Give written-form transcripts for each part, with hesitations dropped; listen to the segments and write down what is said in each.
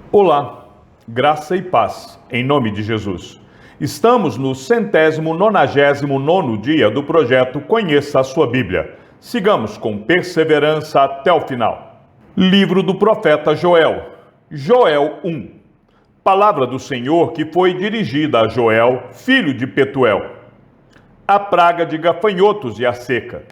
Olá, graça e paz, em nome de Jesus. Estamos no 199º dia do projeto Conheça a Sua Bíblia. Sigamos com perseverança até o final. Livro do profeta Joel, Joel 1. Palavra do Senhor que foi dirigida a Joel, filho de Petuel. A praga de gafanhotos e a seca.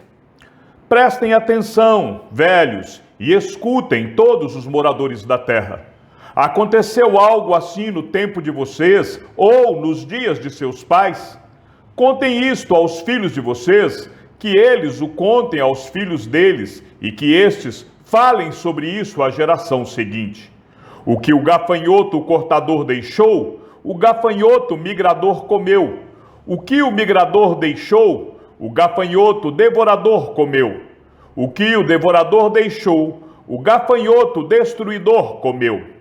Prestem atenção, velhos, e escutem todos os moradores da terra. Aconteceu algo assim no tempo de vocês ou nos dias de seus pais? Contem isto aos filhos de vocês, que eles o contem aos filhos deles e que estes falem sobre isso à geração seguinte. O que o gafanhoto cortador deixou, o gafanhoto migrador comeu. O que o migrador deixou, o gafanhoto devorador comeu. O que o devorador deixou, o gafanhoto destruidor comeu.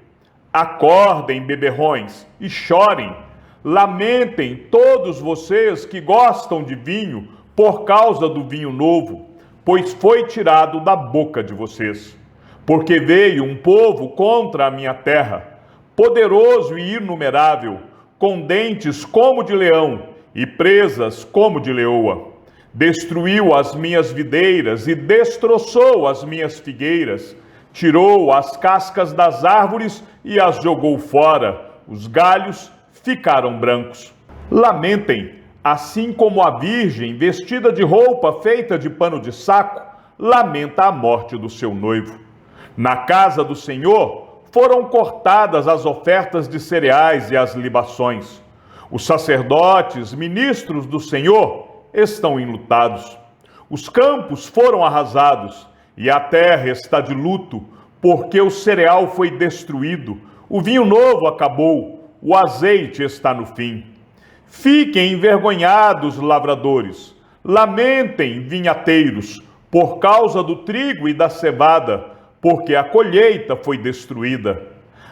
Acordem, beberrões, e chorem. Lamentem todos vocês que gostam de vinho por causa do vinho novo, pois foi tirado da boca de vocês. Porque veio um povo contra a minha terra, poderoso e inumerável, com dentes como de leão e presas como de leoa. Destruiu as minhas videiras e destroçou as minhas figueiras. Tirou as cascas das árvores e as jogou fora. Os galhos ficaram brancos. Lamentem, assim como a virgem vestida de roupa feita de pano de saco, lamenta a morte do seu noivo. Na casa do Senhor foram cortadas as ofertas de cereais e as libações. Os sacerdotes, ministros do Senhor, estão enlutados. Os campos foram arrasados e a terra está de luto, porque o cereal foi destruído, o vinho novo acabou, o azeite está no fim. Fiquem envergonhados, lavradores, lamentem, vinhateiros, por causa do trigo e da cevada, porque a colheita foi destruída.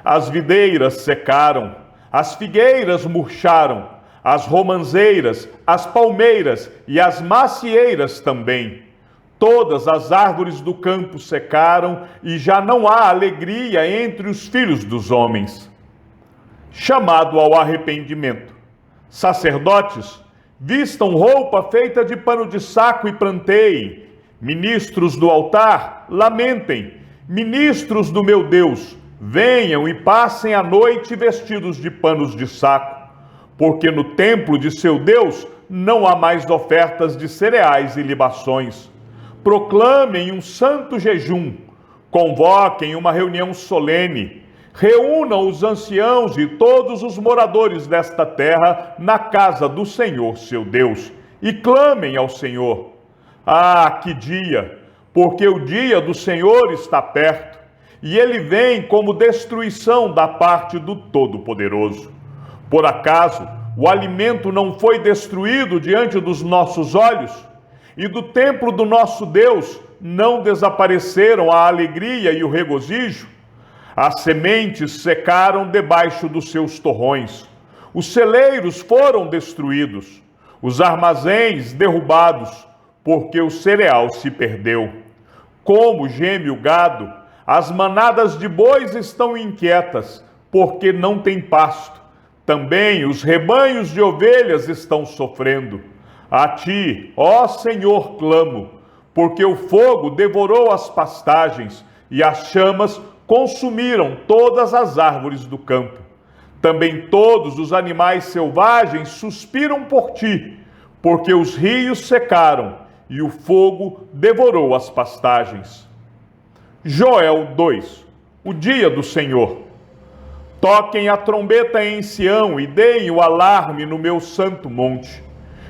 As videiras secaram, as figueiras murcharam, as romanzeiras, as palmeiras e as macieiras também. Todas as árvores do campo secaram e já não há alegria entre os filhos dos homens. Chamado ao arrependimento. Sacerdotes, vistam roupa feita de pano de saco e planteiem. Ministros do altar, lamentem. Ministros do meu Deus, venham e passem a noite vestidos de panos de saco. Porque no templo de seu Deus não há mais ofertas de cereais e libações. Proclamem um santo jejum, convoquem uma reunião solene, reúnam os anciãos e todos os moradores desta terra na casa do Senhor, seu Deus, e clamem ao Senhor. Ah, que dia! Porque o dia do Senhor está perto, e ele vem como destruição da parte do Todo-Poderoso. Por acaso, o alimento não foi destruído diante dos nossos olhos? E do templo do nosso Deus não desapareceram a alegria e o regozijo? As sementes secaram debaixo dos seus torrões, os celeiros foram destruídos, os armazéns derrubados, porque o cereal se perdeu. Como geme o gado, as manadas de bois estão inquietas, porque não tem pasto. Também os rebanhos de ovelhas estão sofrendo. A ti, ó Senhor, clamo, porque o fogo devorou as pastagens e as chamas consumiram todas as árvores do campo. Também todos os animais selvagens suspiram por ti, porque os rios secaram e o fogo devorou as pastagens. Joel 2. O dia do Senhor. Toquem a trombeta em Sião e deem o alarme no meu santo monte.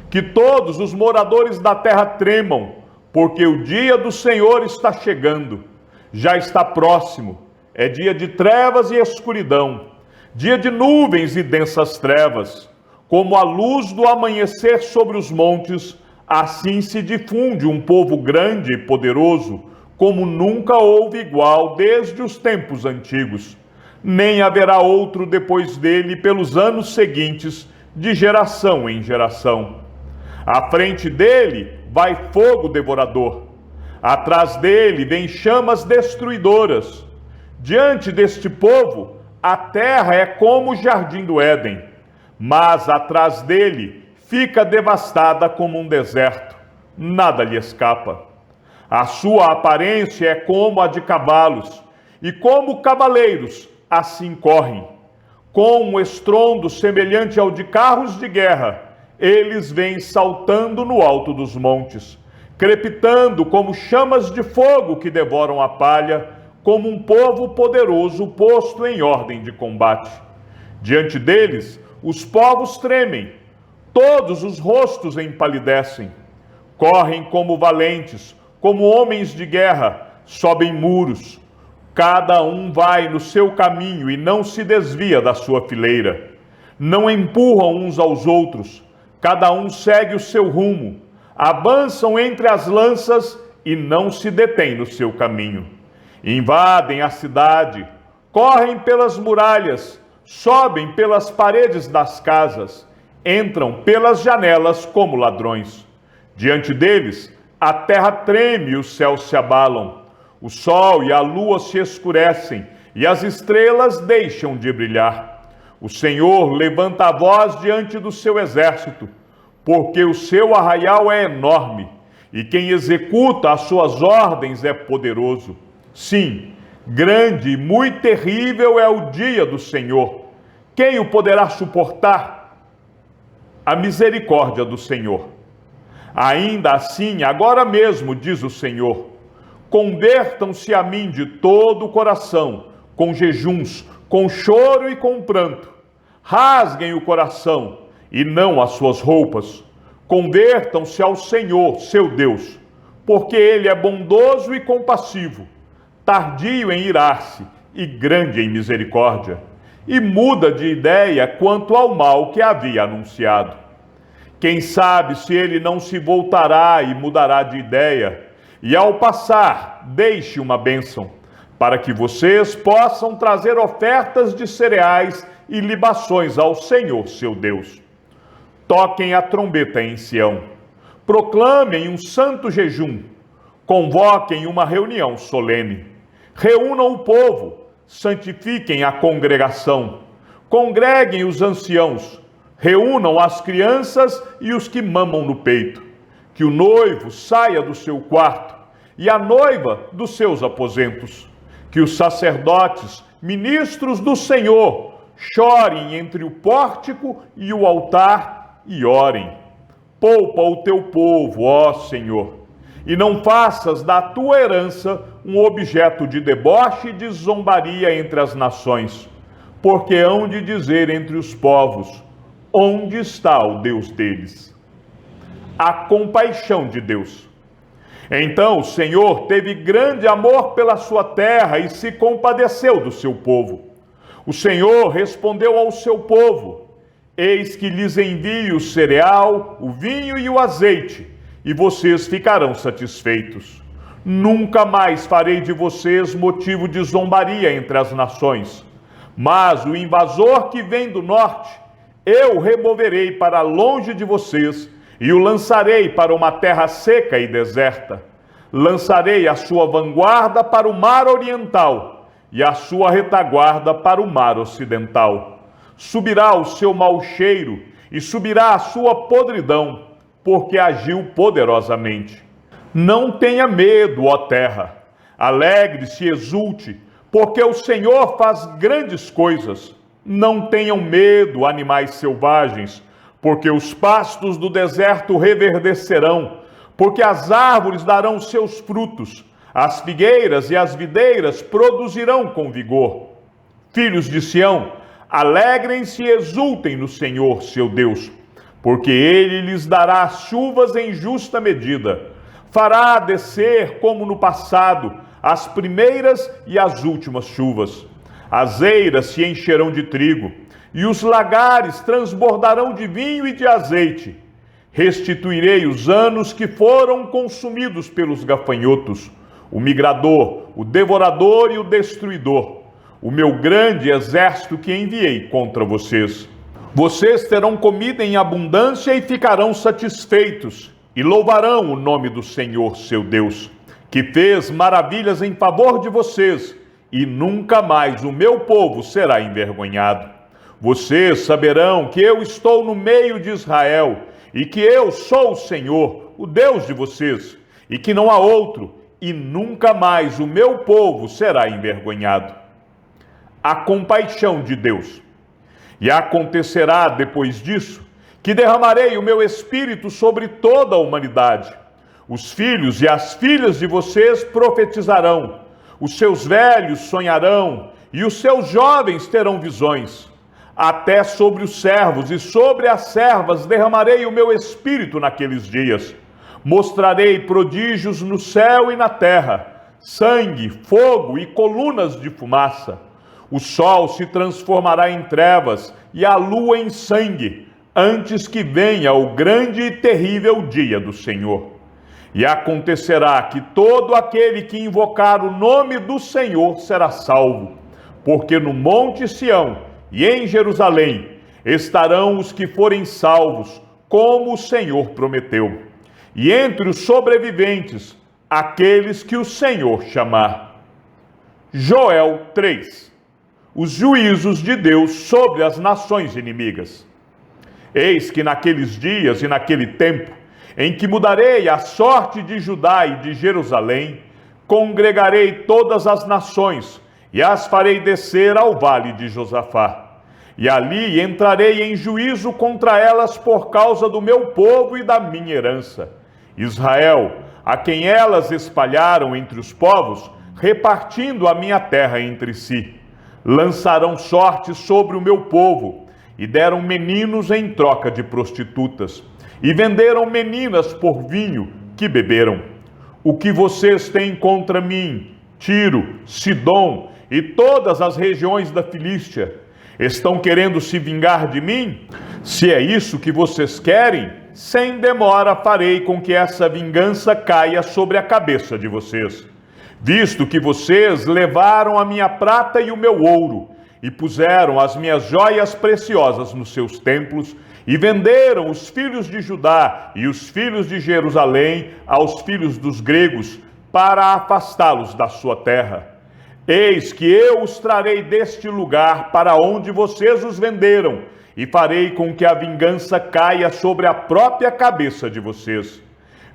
Que todos os moradores da terra tremam, porque o dia do Senhor está chegando. Já está próximo. É dia de trevas e escuridão, dia de nuvens e densas trevas. Como a luz do amanhecer sobre os montes, assim se difunde um povo grande e poderoso, como nunca houve igual desde os tempos antigos. Nem haverá outro depois dele pelos anos seguintes, de geração em geração. À frente dele vai fogo devorador. Atrás dele vem chamas destruidoras. Diante deste povo, a terra é como o jardim do Éden, mas atrás dele fica devastada como um deserto. Nada lhe escapa. A sua aparência é como a de cavalos, e como cavaleiros, assim correm. Com um estrondo semelhante ao de carros de guerra, eles vêm saltando no alto dos montes, crepitando como chamas de fogo que devoram a palha, como um povo poderoso posto em ordem de combate. Diante deles, os povos tremem, todos os rostos empalidecem. Correm como valentes, como homens de guerra, sobem muros. Cada um vai no seu caminho e não se desvia da sua fileira. Não empurram uns aos outros, cada um segue o seu rumo. Avançam entre as lanças e não se detêm no seu caminho. Invadem a cidade, correm pelas muralhas, sobem pelas paredes das casas, entram pelas janelas como ladrões. Diante deles, a terra treme e os céus se abalam. O sol e a lua se escurecem e as estrelas deixam de brilhar. O Senhor levanta a voz diante do seu exército, porque o seu arraial é enorme e quem executa as suas ordens é poderoso. Sim, grande e muito terrível é o dia do Senhor. Quem o poderá suportar? A misericórdia do Senhor. Ainda assim, agora mesmo, diz o Senhor, convertam-se a mim de todo o coração, com jejuns, com choro e com pranto. Rasguem o coração e não as suas roupas. Convertam-se ao Senhor, seu Deus, porque Ele é bondoso e compassivo, tardio em irar-se e grande em misericórdia, e muda de ideia quanto ao mal que havia anunciado. Quem sabe se ele não se voltará e mudará de ideia, e ao passar, deixe uma bênção, para que vocês possam trazer ofertas de cereais e libações ao Senhor, seu Deus. Toquem a trombeta em Sião, proclamem um santo jejum, convoquem uma reunião solene, reúnam o povo, santifiquem a congregação, congreguem os anciãos, reúnam as crianças e os que mamam no peito, que o noivo saia do seu quarto e a noiva dos seus aposentos, que os sacerdotes, ministros do Senhor, chorem entre o pórtico e o altar e orem. Poupa o teu povo, ó Senhor, e não faças da tua herança um objeto de deboche e de zombaria entre as nações, porque hão de dizer entre os povos: onde está o Deus deles? A compaixão de Deus. Então o Senhor teve grande amor pela sua terra e se compadeceu do seu povo. O Senhor respondeu ao seu povo: eis que lhes envio o cereal, o vinho e o azeite, e vocês ficarão satisfeitos. Nunca mais farei de vocês motivo de zombaria entre as nações. Mas o invasor que vem do norte, eu o removerei para longe de vocês e o lançarei para uma terra seca e deserta. Lançarei a sua vanguarda para o mar oriental e a sua retaguarda para o mar ocidental. Subirá o seu mau cheiro e subirá a sua podridão, porque agiu poderosamente. Não tenha medo, ó terra. Alegre-se e exulte, porque o Senhor faz grandes coisas. Não tenham medo, animais selvagens, porque os pastos do deserto reverdecerão, porque as árvores darão seus frutos, as figueiras e as videiras produzirão com vigor. Filhos de Sião, alegrem-se e exultem no Senhor, seu Deus, porque Ele lhes dará as chuvas em justa medida. Fará descer, como no passado, as primeiras e as últimas chuvas. As eiras se encherão de trigo, e os lagares transbordarão de vinho e de azeite. Restituirei os anos que foram consumidos pelos gafanhotos, o migrador, o devorador e o destruidor, o meu grande exército que enviei contra vocês. Vocês terão comida em abundância e ficarão satisfeitos, e louvarão o nome do Senhor, seu Deus, que fez maravilhas em favor de vocês, e nunca mais o meu povo será envergonhado. Vocês saberão que eu estou no meio de Israel, e que eu sou o Senhor, o Deus de vocês, e que não há outro, e nunca mais o meu povo será envergonhado. A compaixão de Deus. E acontecerá depois disso, que derramarei o meu espírito sobre toda a humanidade. Os filhos e as filhas de vocês profetizarão, os seus velhos sonharão, e os seus jovens terão visões. Até sobre os servos e sobre as servas derramarei o meu espírito naqueles dias. Mostrarei prodígios no céu e na terra, sangue, fogo e colunas de fumaça. O sol se transformará em trevas e a lua em sangue, antes que venha o grande e terrível dia do Senhor. E acontecerá que todo aquele que invocar o nome do Senhor será salvo, porque no monte Sião e em Jerusalém estarão os que forem salvos, como o Senhor prometeu. E entre os sobreviventes, aqueles que o Senhor chamar. Joel 3. Os juízos de Deus sobre as nações inimigas. Eis que naqueles dias e naquele tempo, em que mudarei a sorte de Judá e de Jerusalém, congregarei todas as nações e as farei descer ao vale de Josafá. E ali entrarei em juízo contra elas por causa do meu povo e da minha herança. Israel, a quem elas espalharam entre os povos, repartindo a minha terra entre si. Lançarão sorte sobre o meu povo, e deram meninos em troca de prostitutas, e venderam meninas por vinho que beberam. O que vocês têm contra mim, Tiro, Sidom e todas as regiões da Filístia? Estão querendo se vingar de mim? Se é isso que vocês querem, sem demora farei com que essa vingança caia sobre a cabeça de vocês. Visto que vocês levaram a minha prata e o meu ouro, e puseram as minhas joias preciosas nos seus templos, e venderam os filhos de Judá e os filhos de Jerusalém aos filhos dos gregos, para afastá-los da sua terra. Eis que eu os trarei deste lugar para onde vocês os venderam, e farei com que a vingança caia sobre a própria cabeça de vocês.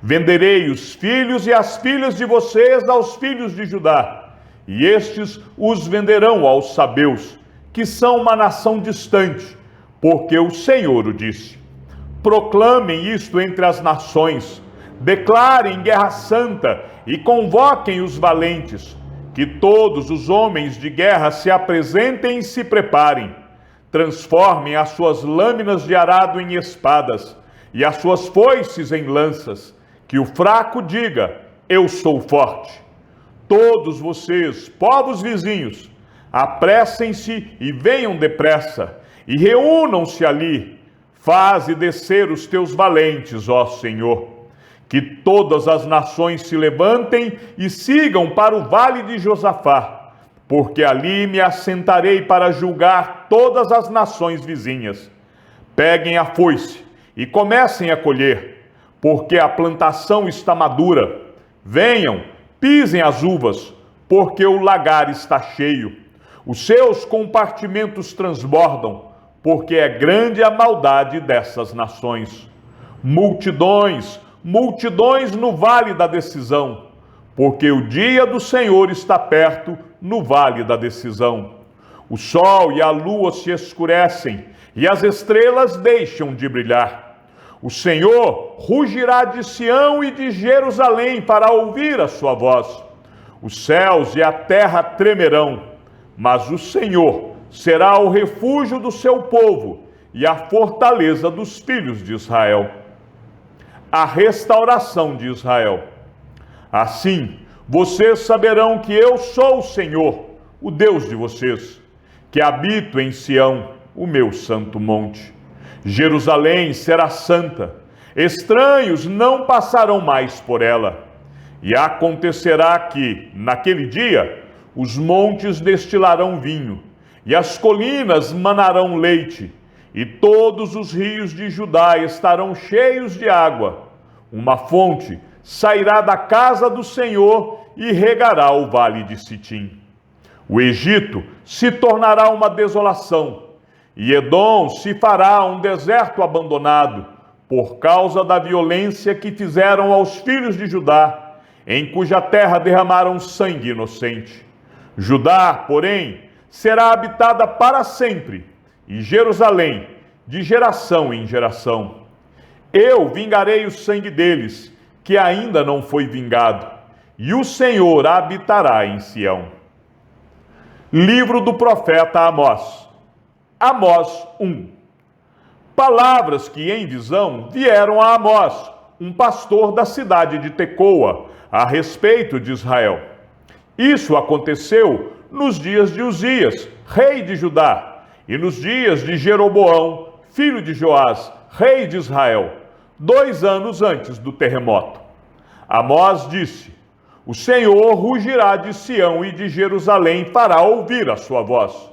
Venderei os filhos e as filhas de vocês aos filhos de Judá, e estes os venderão aos sabeus, que são uma nação distante, porque o Senhor o disse. Proclamem isto entre as nações, declarem guerra santa e convoquem os valentes, que todos os homens de guerra se apresentem e se preparem. Transformem as suas lâminas de arado em espadas e as suas foices em lanças. Que o fraco diga, eu sou forte. Todos vocês, povos vizinhos, apressem-se e venham depressa, e reúnam-se ali. Faze descer os teus valentes, ó Senhor. Que todas as nações se levantem e sigam para o vale de Josafá, porque ali me assentarei para julgar todas as nações vizinhas. Peguem a foice e comecem a colher, porque a plantação está madura. Venham, pisem as uvas, porque o lagar está cheio. Os seus compartimentos transbordam, porque é grande a maldade dessas nações. Multidões, multidões no vale da decisão, porque o dia do Senhor está perto no vale da decisão. O sol e a lua se escurecem, e as estrelas deixam de brilhar. O Senhor rugirá de Sião e de Jerusalém para ouvir a sua voz. Os céus e a terra tremerão, mas o Senhor será o refúgio do seu povo e a fortaleza dos filhos de Israel. A restauração de Israel. Assim, vocês saberão que eu sou o Senhor, o Deus de vocês, que habito em Sião, o meu santo monte. Jerusalém será santa, estranhos não passarão mais por ela. E acontecerá que, naquele dia, os montes destilarão vinho, e as colinas manarão leite, e todos os rios de Judá estarão cheios de água. Uma fonte sairá da casa do Senhor e regará o vale de Sitim. O Egito se tornará uma desolação, e Edom se fará um deserto abandonado, por causa da violência que fizeram aos filhos de Judá, em cuja terra derramaram sangue inocente. Judá, porém, será habitada para sempre, e Jerusalém, de geração em geração. Eu vingarei o sangue deles, que ainda não foi vingado, e o Senhor habitará em Sião. Livro do profeta Amós. Amós 1. Palavras que em visão vieram a Amós, um pastor da cidade de Tecoa, a respeito de Israel. Isso aconteceu nos dias de Uzias, rei de Judá, e nos dias de Jeroboão, filho de Joás, rei de Israel, 2 anos antes do terremoto. Amós disse: o Senhor rugirá de Sião e de Jerusalém fará ouvir a sua voz.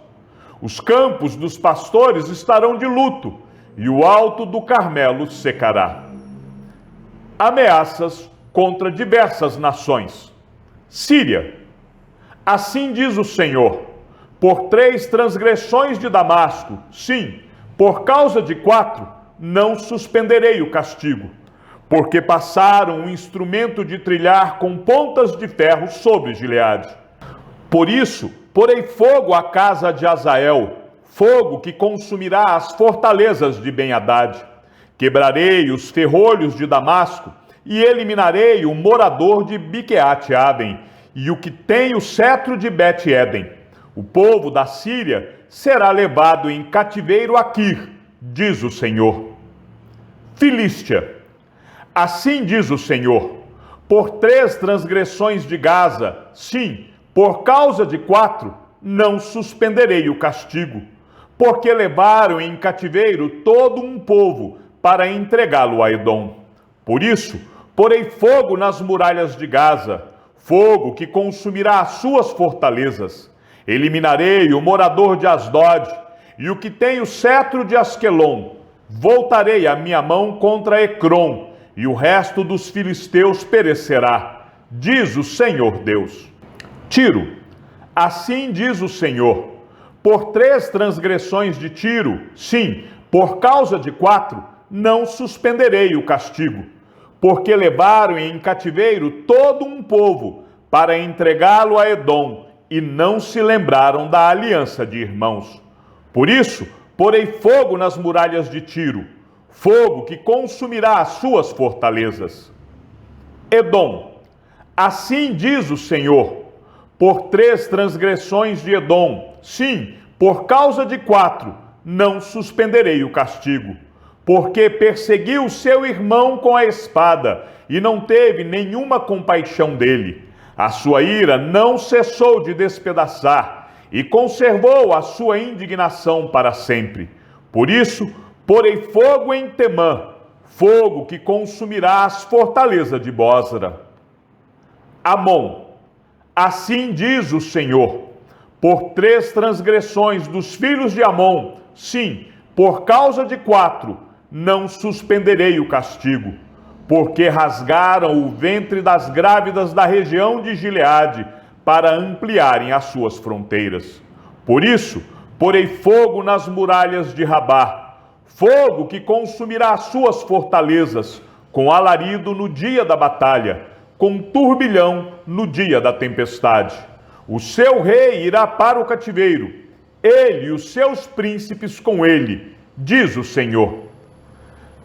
Os campos dos pastores estarão de luto, e o alto do Carmelo secará. Ameaças contra diversas nações. Síria. Assim diz o Senhor: por 3 transgressões de Damasco, sim, por causa de 4, não suspenderei o castigo, porque passaram um instrumento de trilhar com pontas de ferro sobre Gileade. Por isso, porei fogo à casa de Azael, fogo que consumirá as fortalezas de Ben-Hadad. Quebrarei os ferrolhos de Damasco e eliminarei o morador de Biqueate-Aben e o que tem o cetro de Bet-Eden. O povo da Síria será levado em cativeiro a Quir, diz o Senhor. Filístia. Assim diz o Senhor: por 3 transgressões de Gaza, sim, por causa de 4, não suspenderei o castigo, porque levaram em cativeiro todo um povo para entregá-lo a Edom. Por isso, porei fogo nas muralhas de Gaza, fogo que consumirá as suas fortalezas. Eliminarei o morador de Asdod e o que tem o cetro de Asquelon. Voltarei a minha mão contra Ecrom, e o resto dos filisteus perecerá, diz o Senhor Deus. Tiro. Assim diz o Senhor: por 3 transgressões de Tiro, sim, por causa de 4, não suspenderei o castigo, porque levaram em cativeiro todo um povo para entregá-lo a Edom, e não se lembraram da aliança de irmãos. Por isso, porei fogo nas muralhas de Tiro, fogo que consumirá as suas fortalezas. Edom. Assim diz o Senhor: por 3 transgressões de Edom, sim, por causa de 4, não suspenderei o castigo, porque perseguiu seu irmão com a espada e não teve nenhuma compaixão dele. A sua ira não cessou de despedaçar e conservou a sua indignação para sempre. Por isso, porei fogo em Temã, fogo que consumirá as fortalezas de Bósra. Amon. Assim diz o Senhor: por 3 transgressões dos filhos de Amon, sim, por causa de 4, não suspenderei o castigo, porque rasgaram o ventre das grávidas da região de Gileade para ampliarem as suas fronteiras. Por isso, porei fogo nas muralhas de Rabá, fogo que consumirá as suas fortalezas, com alarido no dia da batalha, com turbilhão no dia da tempestade. O seu rei irá para o cativeiro, ele e os seus príncipes com ele, diz o Senhor.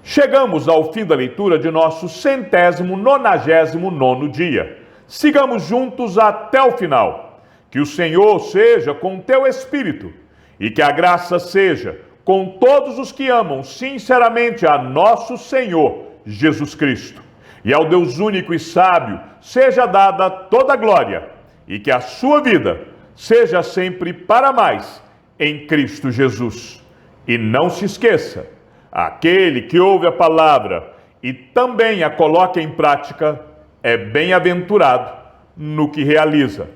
Chegamos ao fim da leitura de nosso 199º dia. Sigamos juntos até o final. Que o Senhor seja com teu espírito e que a graça seja com todos os que amam sinceramente a nosso Senhor Jesus Cristo. E ao Deus único e sábio seja dada toda a glória e que a sua vida seja sempre para mais em Cristo Jesus. E não se esqueça, aquele que ouve a palavra e também a coloca em prática é bem-aventurado no que realiza.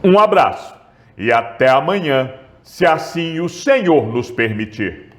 Um abraço e até amanhã, se assim o Senhor nos permitir.